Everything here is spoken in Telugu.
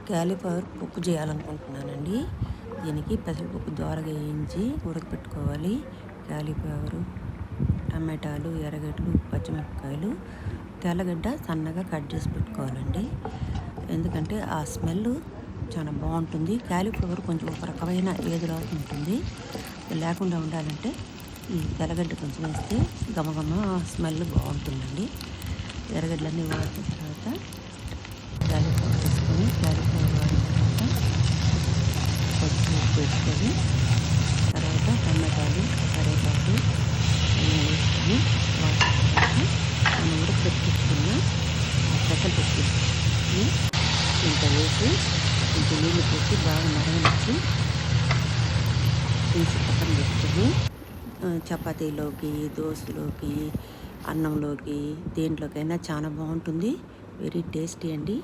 క్యాలీఫ్లవర్ పప్పు చేయాలనుకుంటున్నానండి. దీనికి పెసరపప్పు దోరగా వేయించి ఉడకపెట్టుకోవాలి. క్యాలీఫ్లవరు, టమాటాలు, ఎర్రగడ్డలు, పచ్చిమిరపకాయలు, తెల్లగడ్డ సన్నగా కట్ చేసి పెట్టుకోవాలండి. ఎందుకంటే ఆ స్మెల్ చాలా బాగుంటుంది. క్యాలీఫ్లవర్ కొంచెం ఒక రకమైన ఏదులా ఉంటుంది. లేకుండా ఉండాలంటే ఈ తెల్లగడ్డ కొంచెం వేస్తే గమగమ స్మెల్ బాగుంటుందండి. ఎర్రగడ్డలన్నీ వాడిన తర్వాత క్యాలీఫ్లవర్ వేసుకొని వాడిన తర్వాత పచ్చిమిర్చి వేసుకొని తర్వాత టమాటాలు, కరివేపాకు అన్నీ వేసుకొని వాటిన తర్వాత మనం ఉడకపెట్టుకున్న పెసరపప్పు ఇంత వేసి కొంచెం నీళ్ళు పోసి బాగా మరగనిచ్చి తీసి పక్కన పెట్టుకొని చపాతీలోకి, దోశలోకి, అన్నంలోకి దేంట్లోకైనా చాలా బాగుంటుంది. వెరీ టేస్టీ అండి.